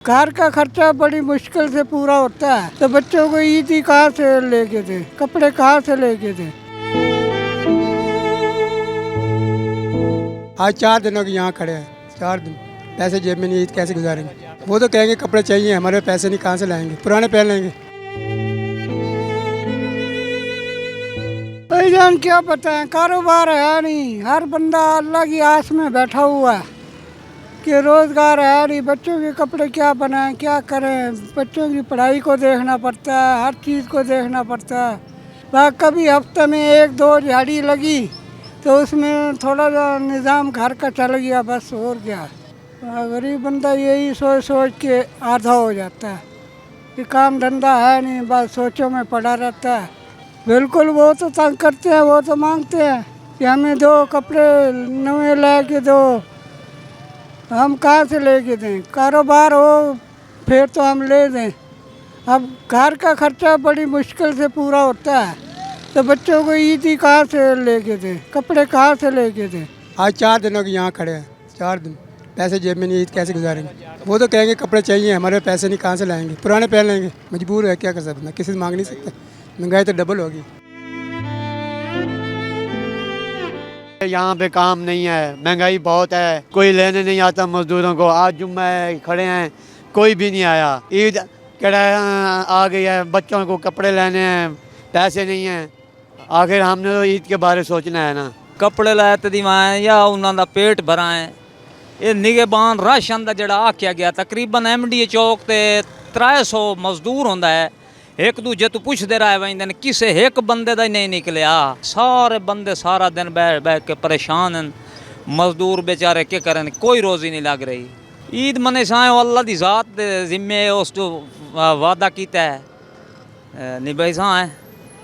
घर का खर्चा बड़ी मुश्किल से पूरा होता है, तो बच्चों को ईद ही कहाँ से लेके दे, कपड़े कहाँ से लेके दे। आज 4 दिनों के यहाँ खड़े हैं, 4 दिन पैसे जेब में नहीं, ईद कैसे गुजारेंगे। वो तो कहेंगे कपड़े चाहिए, हमारे पैसे नहीं, कहाँ से लाएंगे, पुराने पहन लेंगे। भाईजान क्या पता है, कारोबार है नहीं, हर बंदा अल्लाह की आस में बैठा हुआ है कि रोज़गार है नहीं, बच्चों के कपड़े क्या बनाएं, क्या करें, बच्चों की पढ़ाई को देखना पड़ता है, हर चीज़ को देखना पड़ता है। वह कभी हफ्ते में 1-2 दिहाड़ी लगी तो उसमें थोड़ा सा निज़ाम घर का चल गया, बस और क्या। गरीब बंदा यही सोच सोच के आधा हो जाता है कि काम धंधा है नहीं, बस सोचों में पड़ा रहता है। बिल्कुल, वो तो तंग करते हैं, वो तो मांगते हैं कि हमें दो कपड़े नए ला के दो। हम कहाँ से लेके दें, कारोबार हो फिर तो हम ले दें। अब घर का खर्चा बड़ी मुश्किल से पूरा होता है, तो बच्चों को ईद ही कहाँ से लेके दें, कपड़े कहाँ से लेके दें। आज 4 दिनों के यहाँ खड़े हैं, 4 दिन पैसे जेब में नहीं, ईद कैसे गुजारेंगे। वो तो कहेंगे कपड़े चाहिए, हमारे पैसे नहीं, कहाँ से लाएंगे, पुराने पहन लेंगे। मजबूर है, क्या कर सकते हैं, किसी से मांग नहीं सकते। महंगाई तो डबल होगी। यहाँ पे काम नहीं है, महंगाई बहुत है, कोई लेने नहीं आता मजदूरों को। आज जुम्मा है, खड़े हैं, कोई भी नहीं आया। ईद आ गई है, बच्चों को कपड़े लेने हैं, पैसे नहीं हैं। आखिर हमने तो ईद के बारे सोचना है ना। कपड़े लै ते दिवाएं या उन्हों का पेट भराएं। ये निगेबान राशन का जड़ा आख्या गया, तकरीबन MDA चौक ते 300 मजदूर होंदा है। एक दूजे तो पुछते रह वेंदे ने, किसे एक बंदे का ही नहीं निकलिया। सारे बंदे सारा दिन बैठ बैठ के परेशान हैं। मजदूर बेचारे क्या करें, कोई रोज़ी नहीं लग रही। ईद मने साए अल्लाह दी ज़ात दे जिम्मे उस तो वादा कीता है निभाई साए।